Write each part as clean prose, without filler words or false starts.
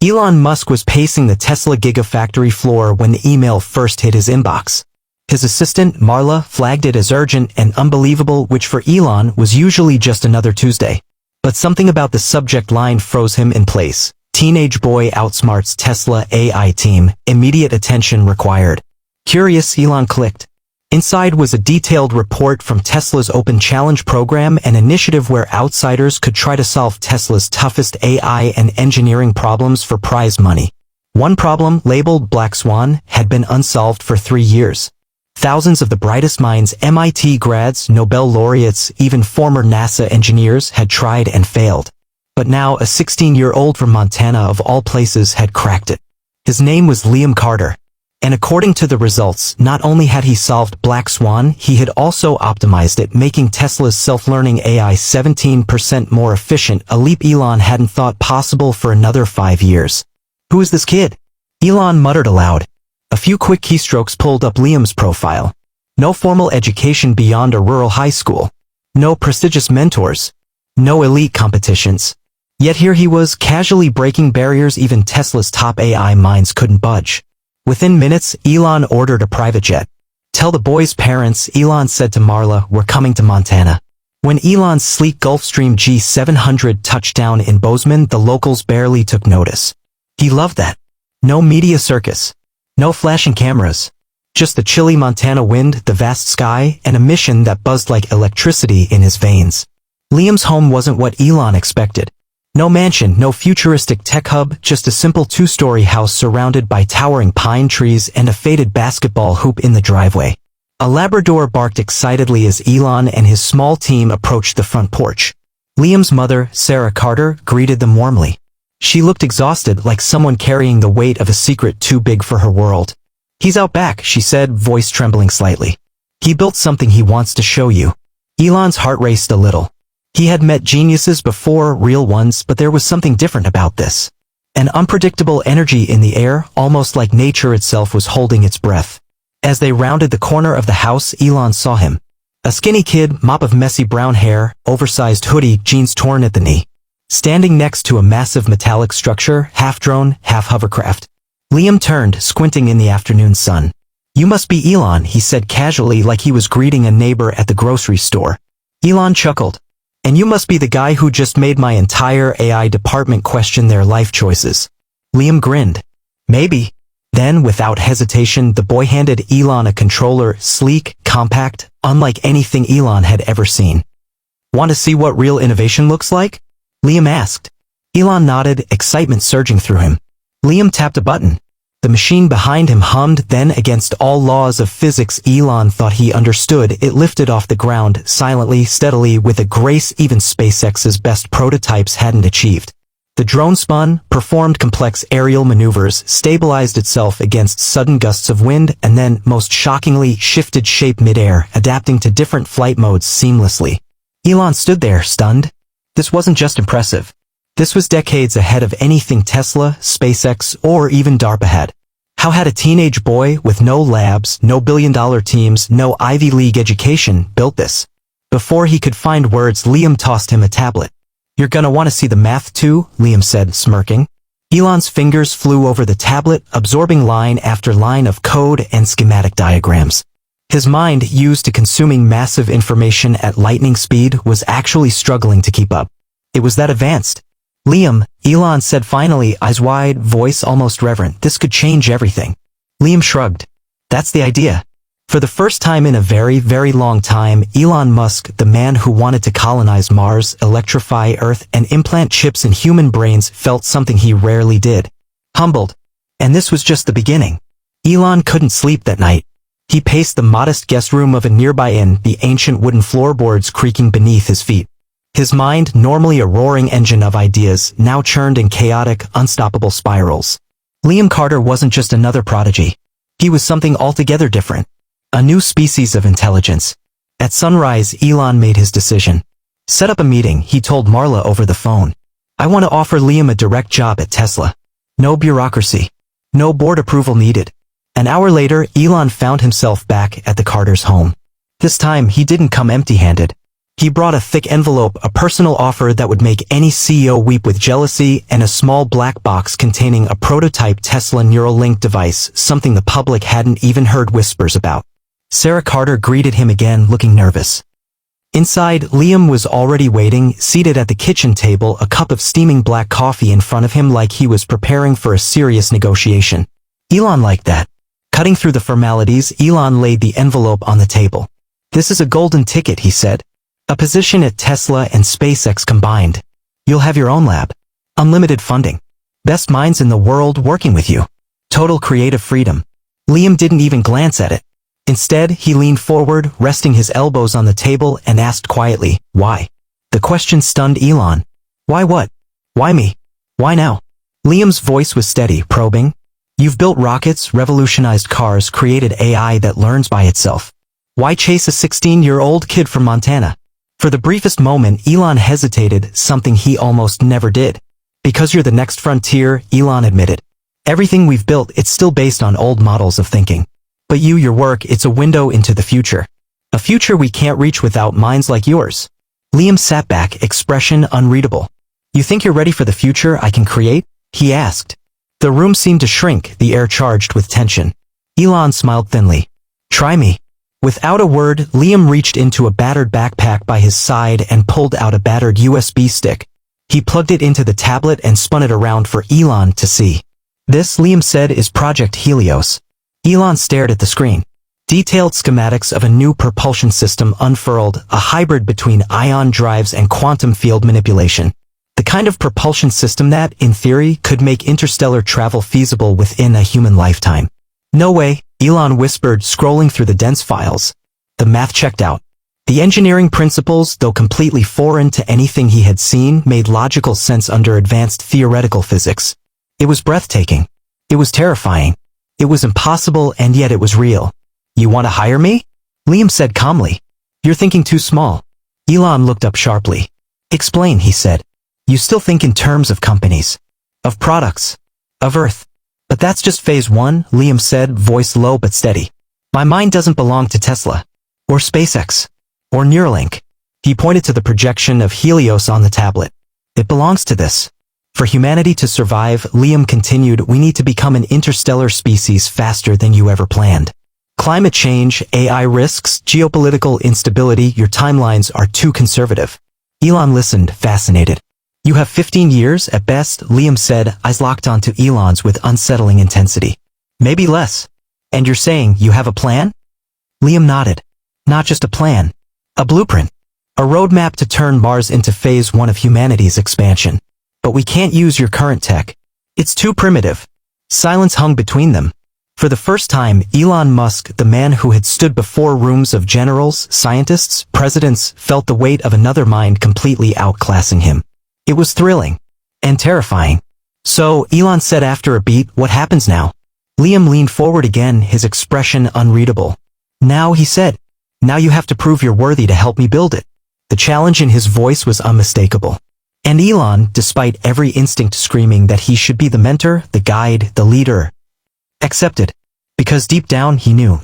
Elon Musk was pacing the Tesla Gigafactory floor when the email first hit his inbox. His assistant, Marla, flagged it as urgent and unbelievable, which for Elon was usually just another Tuesday. But something about the subject line froze him in place. Teenage boy outsmarts Tesla AI team, immediate attention required. Curious, Elon clicked. Inside was a detailed report from Tesla's Open Challenge program, an initiative where outsiders could try to solve Tesla's toughest AI and engineering problems for prize money. One problem, labeled Black Swan, had been unsolved for 3 years. Thousands of the brightest minds, MIT grads, Nobel laureates, even former NASA engineers had tried and failed. But now a 16-year-old from Montana of all places had cracked it. His name was Liam Carter. And according to the results, not only had he solved Black Swan, he had also optimized it, making Tesla's self-learning AI 17% more efficient, a leap Elon hadn't thought possible for another 5 years. Who is this kid? Elon muttered aloud. A few quick keystrokes pulled up Liam's profile. No formal education beyond a rural high school. No prestigious mentors. No elite competitions. Yet here he was, casually breaking barriers even Tesla's top AI minds couldn't budge. Within minutes, Elon ordered a private jet. Tell the boys' parents, Elon said to Marla, we're coming to Montana. When Elon's sleek Gulfstream G700 touched down in Bozeman, the locals barely took notice. He loved that. No media circus. No flashing cameras. Just the chilly Montana wind, the vast sky, and a mission that buzzed like electricity in his veins. Liam's home wasn't what Elon expected. No mansion, no futuristic tech hub, just a simple 2-story house surrounded by towering pine trees and a faded basketball hoop in the driveway. A Labrador barked excitedly as Elon and his small team approached the front porch. Liam's mother, Sarah Carter, greeted them warmly. She looked exhausted, like someone carrying the weight of a secret too big for her world. He's out back, she said, voice trembling slightly. He built something he wants to show you. Elon's heart raced a little. He had met geniuses before, real ones, but there was something different about this. An unpredictable energy in the air, almost like nature itself was holding its breath. As they rounded the corner of the house, Elon saw him. A skinny kid, mop of messy brown hair, oversized hoodie, jeans torn at the knee. Standing next to a massive metallic structure, half drone, half hovercraft. Liam turned, squinting in the afternoon sun. You must be Elon, he said casually, like he was greeting a neighbor at the grocery store. Elon chuckled. And you must be the guy who just made my entire AI department question their life choices. Liam grinned. Maybe. Then, without hesitation, the boy handed Elon a controller, sleek, compact, unlike anything Elon had ever seen. Want to see what real innovation looks like? Liam asked. Elon nodded, excitement surging through him. Liam tapped a button. The machine behind him hummed, then against all laws of physics Elon thought he understood, it lifted off the ground, silently, steadily, with a grace even SpaceX's best prototypes hadn't achieved. The drone spun, performed complex aerial maneuvers, stabilized itself against sudden gusts of wind, and then, most shockingly, shifted shape midair, adapting to different flight modes seamlessly. Elon stood there, stunned. This wasn't just impressive. This was decades ahead of anything Tesla, SpaceX, or even DARPA had. How had a teenage boy with no labs, no billion-dollar teams, no Ivy League education built this? Before he could find words, Liam tossed him a tablet. You're gonna want to see the math too, Liam said, smirking. Elon's fingers flew over the tablet, absorbing line after line of code and schematic diagrams. His mind, used to consuming massive information at lightning speed, was actually struggling to keep up. It was that advanced. Liam, Elon said finally, eyes wide, voice almost reverent, this could change everything. Liam shrugged. That's the idea. For the first time in a very, very long time, Elon Musk, the man who wanted to colonize Mars, electrify Earth, and implant chips in human brains, felt something he rarely did. Humbled. And this was just the beginning. Elon couldn't sleep that night. He paced the modest guest room of a nearby inn, the ancient wooden floorboards creaking beneath his feet. His mind, normally a roaring engine of ideas, now churned in chaotic, unstoppable spirals. Liam Carter wasn't just another prodigy. He was something altogether different. A new species of intelligence. At sunrise, Elon made his decision. Set up a meeting, he told Marla over the phone. I want to offer Liam a direct job at Tesla. No bureaucracy. No board approval needed. An hour later, Elon found himself back at the Carters' home. This time, he didn't come empty-handed. He brought a thick envelope, a personal offer that would make any CEO weep with jealousy, and a small black box containing a prototype Tesla Neuralink device, something the public hadn't even heard whispers about. Sarah Carter greeted him again, looking nervous. Inside, Liam was already waiting, seated at the kitchen table, a cup of steaming black coffee in front of him like he was preparing for a serious negotiation. Elon liked that. Cutting through the formalities, Elon laid the envelope on the table. "This is a golden ticket," he said. "A position at Tesla and SpaceX combined. You'll have your own lab. Unlimited funding. Best minds in the world working with you. Total creative freedom." Liam didn't even glance at it. Instead, he leaned forward, resting his elbows on the table, and asked quietly, "Why?" The question stunned Elon. "Why what? Why me? Why now?" Liam's voice was steady, probing. "You've built rockets, revolutionized cars, created AI that learns by itself. Why chase a 16-year-old kid from Montana?" For the briefest moment, Elon hesitated, something he almost never did. "Because you're the next frontier," Elon admitted. "Everything we've built, it's still based on old models of thinking. But you, your work, it's a window into the future. A future we can't reach without minds like yours." Liam sat back, expression unreadable. "You think you're ready for the future I can create?" he asked. The room seemed to shrink, the air charged with tension. Elon smiled thinly. "Try me." Without a word, Liam reached into a battered backpack by his side and pulled out a battered USB stick. He plugged it into the tablet and spun it around for Elon to see. "This," Liam said, "is Project Helios." Elon stared at the screen. Detailed schematics of a new propulsion system unfurled, a hybrid between ion drives and quantum field manipulation. The kind of propulsion system that, in theory, could make interstellar travel feasible within a human lifetime. "No way," Elon whispered, scrolling through the dense files. The math checked out. The engineering principles, though completely foreign to anything he had seen, made logical sense under advanced theoretical physics. It was breathtaking. It was terrifying. It was impossible, and yet it was real. "You want to hire me?" Liam said calmly. "You're thinking too small." Elon looked up sharply. "Explain," he said. "You still think in terms of companies, of products, of Earth." "But that's just phase one," Liam said, voice low but steady. "My mind doesn't belong to Tesla, or SpaceX, or Neuralink." He pointed to the projection of Helios on the tablet. "It belongs to this. For humanity to survive," Liam continued, "we need to become an interstellar species faster than you ever planned. Climate change, AI risks, geopolitical instability, your timelines are too conservative." Elon listened, fascinated. "You have 15 years at best," Liam said, eyes locked onto Elon's with unsettling intensity. "Maybe less. And you're saying you have a plan?" Liam nodded. "Not just a plan. A blueprint. A roadmap to turn Mars into phase one of humanity's expansion. But we can't use your current tech. It's too primitive." Silence hung between them. For the first time, Elon Musk, the man who had stood before rooms of generals, scientists, presidents, felt the weight of another mind completely outclassing him. It was thrilling. And terrifying. "So," Elon said after a beat, "what happens now?" Liam leaned forward again, his expression unreadable. "Now," he said. "Now you have to prove you're worthy to help me build it." The challenge in his voice was unmistakable. And Elon, despite every instinct screaming that he should be the mentor, the guide, the leader, accepted. Because deep down he knew.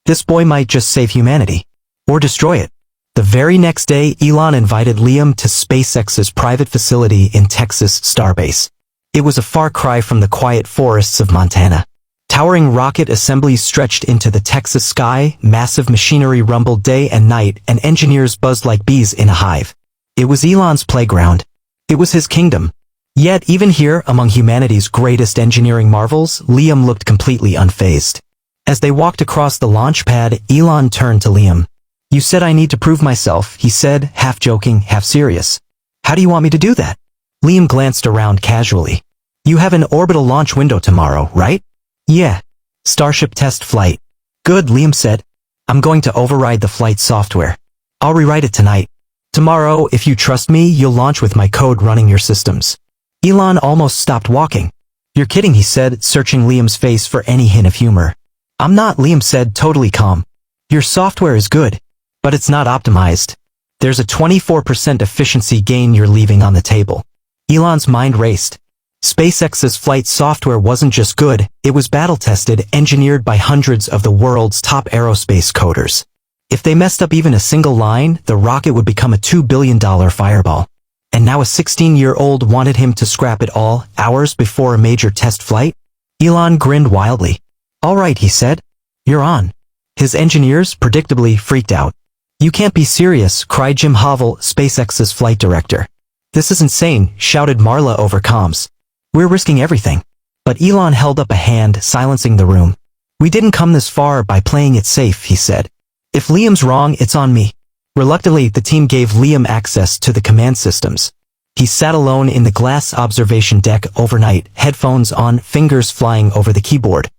This boy might just save humanity. Or destroy it. The very next day, Elon invited Liam to SpaceX's private facility in Texas Starbase. It was a far cry from the quiet forests of Montana. Towering rocket assemblies stretched into the Texas sky, massive machinery rumbled day and night, and engineers buzzed like bees in a hive. It was Elon's playground. It was his kingdom. Yet even here, among humanity's greatest engineering marvels, Liam looked completely unfazed. As they walked across the launch pad, Elon turned to Liam. "You said I need to prove myself," he said, half joking, half serious. "How do you want me to do that?" Liam glanced around casually. "You have an orbital launch window tomorrow, right?" "Yeah. Starship test flight." "Good," Liam said. "I'm going to override the flight software. I'll rewrite it tonight. Tomorrow, if you trust me, you'll launch with my code running your systems." Elon almost stopped walking. "You're kidding," he said, searching Liam's face for any hint of humor. "I'm not," Liam said, totally calm. "Your software is good, but it's not optimized. There's a 24% efficiency gain you're leaving on the table." Elon's mind raced. SpaceX's flight software wasn't just good, it was battle-tested, engineered by hundreds of the world's top aerospace coders. If they messed up even a single line, the rocket would become a $2 billion fireball. And now a 16-year-old wanted him to scrap it all, hours before a major test flight? Elon grinned wildly. All right, he said. You're on. His engineers, predictably, freaked out. You can't be serious, cried Jim Hovell, SpaceX's flight director. This is insane, shouted Marla over comms. We're risking everything. But Elon held up a hand, silencing the room. We didn't come this far by playing it safe, he said. If Liam's wrong, it's on me. Reluctantly, the team gave Liam access to the command systems. He sat alone in the glass observation deck overnight, headphones on, fingers flying over the keyboard.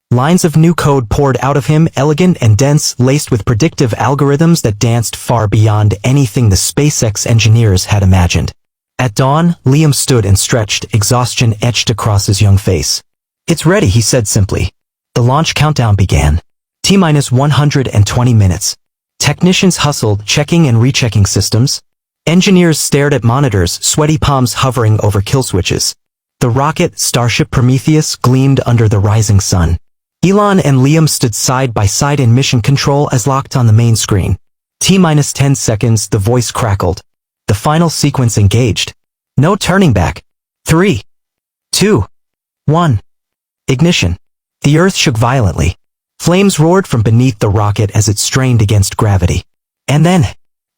Lines of new code poured out of him, elegant and dense, laced with predictive algorithms that danced far beyond anything the SpaceX engineers had imagined. At dawn, Liam stood and stretched, exhaustion etched across his young face. It's ready, he said simply. The launch countdown began. T-minus 120 minutes. Technicians hustled, checking and rechecking systems. Engineers stared at monitors, sweaty palms hovering over kill switches. The rocket, Starship Prometheus, gleamed under the rising sun. Elon and Liam stood side by side in mission control as locked on the main screen. T-minus 10 seconds, the voice crackled. The final sequence engaged. No turning back. 3, 2, 1. Ignition. The Earth shook violently. Flames roared from beneath the rocket as it strained against gravity. And then,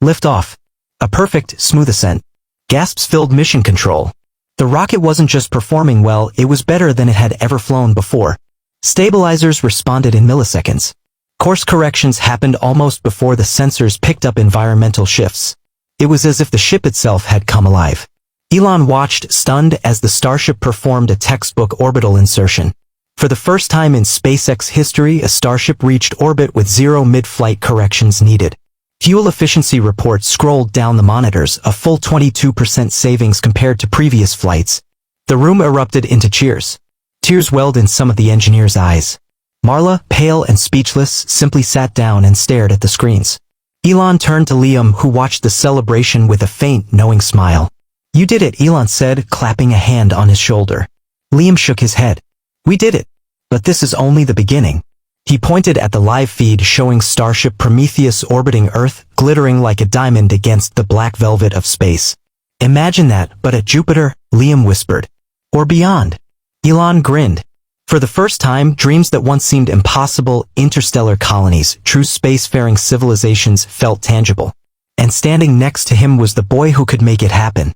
liftoff. A perfect, smooth ascent. Gasps filled mission control. The rocket wasn't just performing well, it was better than it had ever flown before. Stabilizers responded in milliseconds. Course corrections happened almost before the sensors picked up environmental shifts. It was as if the ship itself had come alive. Elon watched, stunned, as the Starship performed a textbook orbital insertion. For the first time in SpaceX history, a Starship reached orbit with zero mid-flight corrections needed. Fuel efficiency reports scrolled down the monitors, a full 22% savings compared to previous flights. The room erupted into cheers. Tears welled in some of the engineers' eyes. Marla, pale and speechless, simply sat down and stared at the screens. Elon turned to Liam, who watched the celebration with a faint, knowing smile. You did it, Elon said, clapping a hand on his shoulder. Liam shook his head. We did it. But this is only the beginning. He pointed at the live feed showing Starship Prometheus orbiting Earth, glittering like a diamond against the black velvet of space. Imagine that, but at Jupiter, Liam whispered. Or beyond. Elon grinned. For the first time, dreams that once seemed impossible, interstellar colonies, true spacefaring civilizations, felt tangible. And standing next to him was the boy who could make it happen.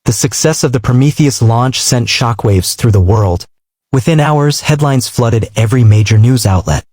The success of the Prometheus launch sent shockwaves through the world. Within hours, headlines flooded every major news outlet.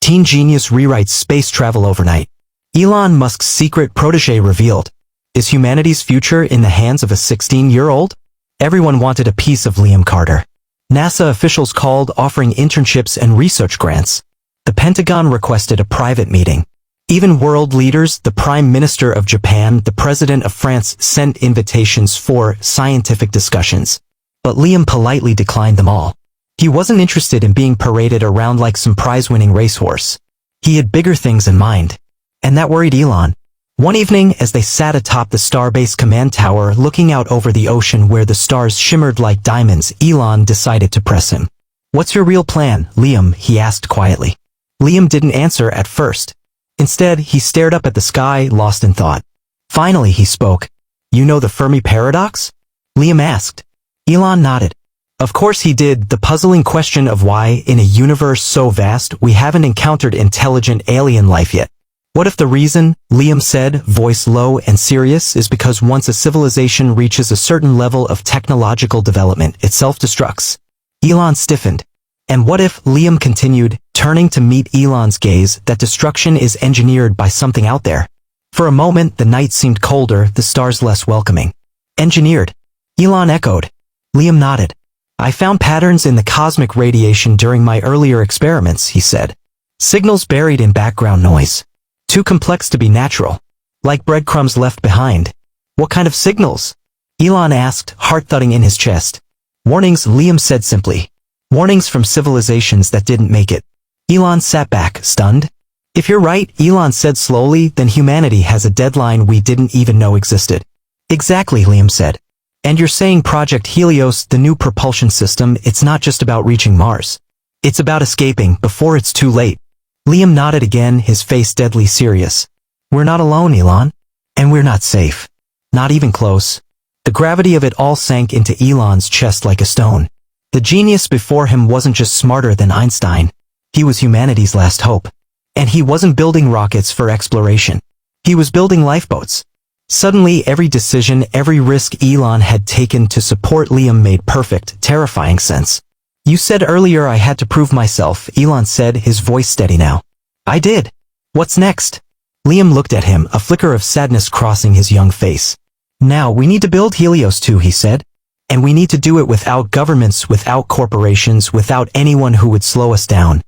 Teen genius rewrites space travel overnight. Elon Musk's secret protege revealed. Is humanity's future in the hands of a 16-year-old? Everyone wanted a piece of Liam Carter. NASA officials called, offering internships and research grants. The Pentagon requested a private meeting. Even world leaders, the Prime Minister of Japan, the President of France, sent invitations for scientific discussions. But Liam politely declined them all. He wasn't interested in being paraded around like some prize-winning racehorse. He had bigger things in mind. And that worried Elon. One evening, as they sat atop the Starbase command tower looking out over the ocean where the stars shimmered like diamonds, Elon decided to press him. What's your real plan, Liam? He asked quietly. Liam didn't answer at first. Instead, he stared up at the sky, lost in thought. Finally, he spoke. You know the Fermi paradox? Liam asked. Elon nodded. Of course he did, the puzzling question of why, in a universe so vast, we haven't encountered intelligent alien life yet. What if the reason, Liam said, voice low and serious, is because once a civilization reaches a certain level of technological development, it self-destructs? Elon stiffened. And what if, Liam continued, turning to meet Elon's gaze, that destruction is engineered by something out there? For a moment, the night seemed colder, the stars less welcoming. Engineered. Elon echoed. Liam nodded. I found patterns in the cosmic radiation during my earlier experiments, he said. Signals buried in background noise. Too complex to be natural. Like breadcrumbs left behind. What kind of signals? Elon asked, heart thudding in his chest. Warnings, Liam said simply. Warnings from civilizations that didn't make it. Elon sat back, stunned. If you're right, Elon said slowly, then humanity has a deadline we didn't even know existed. Exactly, Liam said. And you're saying Project Helios, the new propulsion system, it's not just about reaching Mars. It's about escaping before it's too late. Liam nodded again, his face deadly serious. We're not alone, Elon. And we're not safe. Not even close. The gravity of it all sank into Elon's chest like a stone. The genius before him wasn't just smarter than Einstein. He was humanity's last hope. And he wasn't building rockets for exploration. He was building lifeboats. Suddenly, every decision, every risk Elon had taken to support Liam made perfect, terrifying sense. You said earlier I had to prove myself, Elon said, his voice steady now. I did. What's next? Liam looked at him, a flicker of sadness crossing his young face. Now, we need to build Helios 2, he said. And we need to do it without governments, without corporations, without anyone who would slow us down.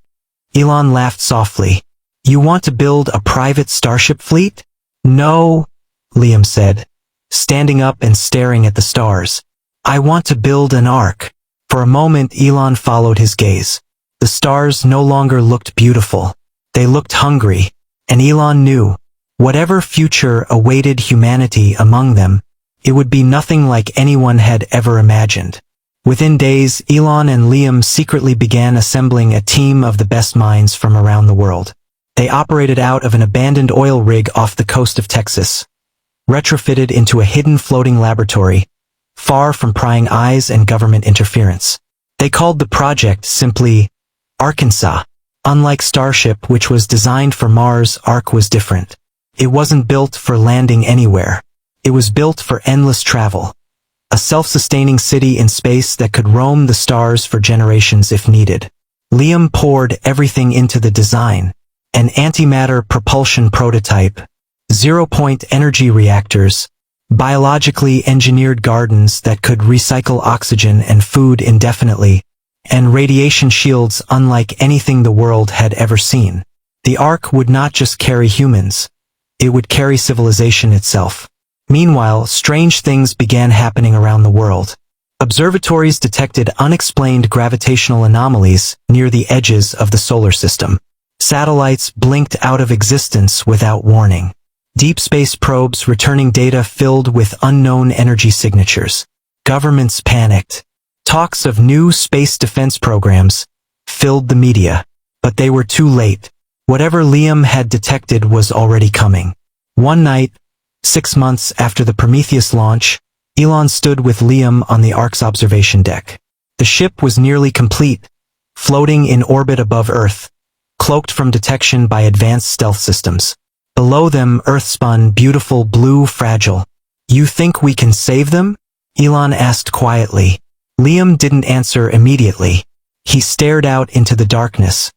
Elon laughed softly. You want to build a private starship fleet? No, Liam said, standing up and staring at the stars. I want to build an ark. For a moment, Elon followed his gaze. The stars no longer looked beautiful. They looked hungry, and Elon knew, whatever future awaited humanity among them, it would be nothing like anyone had ever imagined. Within days, Elon and Liam secretly began assembling a team of the best minds from around the world. They operated out of an abandoned oil rig off the coast of Texas, retrofitted into a hidden floating laboratory, far from prying eyes and government interference. They called the project simply Arkansas. Unlike Starship, which was designed for Mars, Ark was different. It wasn't built for landing anywhere. It was built for endless travel. A self-sustaining city in space that could roam the stars for generations if needed. Liam poured everything into the design. An antimatter propulsion prototype, zero-point energy reactors, biologically engineered gardens that could recycle oxygen and food indefinitely, and radiation shields unlike anything the world had ever seen. The Ark would not just carry humans. It would carry civilization itself. Meanwhile, strange things began happening around the world. Observatories detected unexplained gravitational anomalies near the edges of the solar system. Satellites blinked out of existence without warning. Deep space probes returning data filled with unknown energy signatures. Governments panicked. Talks of new space defense programs filled the media. But they were too late. Whatever Liam had detected was already coming. One night, 6 months after the Prometheus launch, Elon stood with Liam on the Ark's observation deck. The ship was nearly complete, floating in orbit above Earth, cloaked from detection by advanced stealth systems. Below them, Earth spun, beautiful, blue, fragile. You think we can save them? Elon asked quietly. Liam didn't answer immediately. He stared out into the darkness,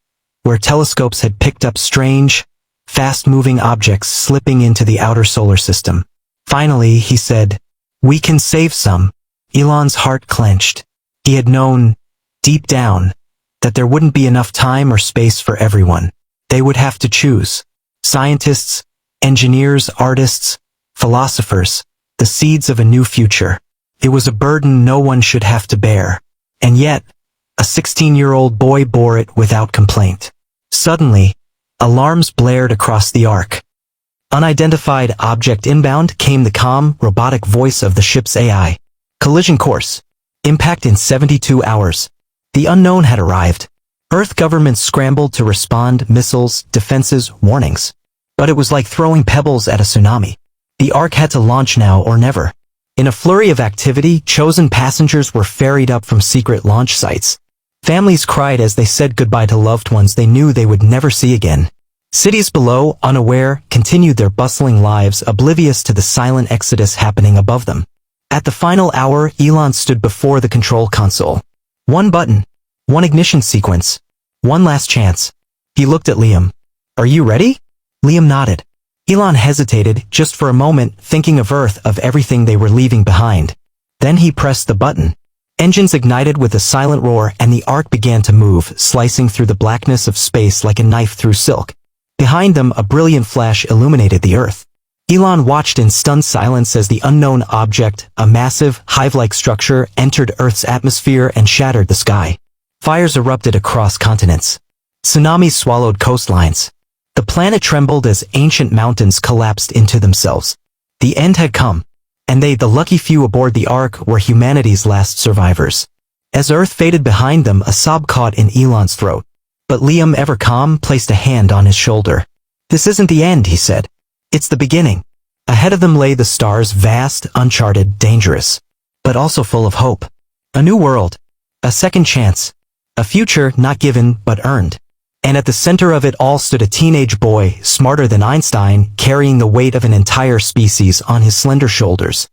where telescopes had picked up strange, fast-moving objects slipping into the outer solar system. Finally, he said, "We can save some." Elon's heart clenched. He had known, deep down, that there wouldn't be enough time or space for everyone. They would have to choose. Scientists, engineers, artists, philosophers, the seeds of a new future. It was a burden no one should have to bear. And yet, a 16-year-old boy bore it without complaint. Suddenly, alarms blared across the Ark. Unidentified object inbound, came the calm, robotic voice of the ship's AI. Collision course. Impact in 72 hours. The unknown had arrived. Earth governments scrambled to respond, missiles, defenses, warnings. But it was like throwing pebbles at a tsunami. The Ark had to launch now or never. In a flurry of activity, chosen passengers were ferried up from secret launch sites. Families cried as they said goodbye to loved ones they knew they would never see again. Cities below, unaware, continued their bustling lives, oblivious to the silent exodus happening above them. At the final hour, Elon stood before the control console. One button. One ignition sequence. One last chance. He looked at Liam. Are you ready? Liam nodded. Elon hesitated, just for a moment, thinking of Earth, of everything they were leaving behind. Then he pressed the button. Engines ignited with a silent roar, and the Ark began to move, slicing through the blackness of space like a knife through silk. Behind them, a brilliant flash illuminated the Earth. Elon watched in stunned silence as the unknown object, a massive, hive-like structure, entered Earth's atmosphere and shattered the sky. Fires erupted across continents. Tsunamis swallowed coastlines. The planet trembled as ancient mountains collapsed into themselves. The end had come, and they, the lucky few aboard the Ark, were humanity's last survivors. As Earth faded behind them, a sob caught in Elon's throat. But Liam, ever calm, placed a hand on his shoulder. "This isn't the end," he said. "It's the beginning." Ahead of them lay the stars, vast, uncharted, dangerous, but also full of hope. A new world. A second chance. A future not given but earned. And at the center of it all stood a teenage boy, smarter than Einstein, carrying the weight of an entire species on his slender shoulders.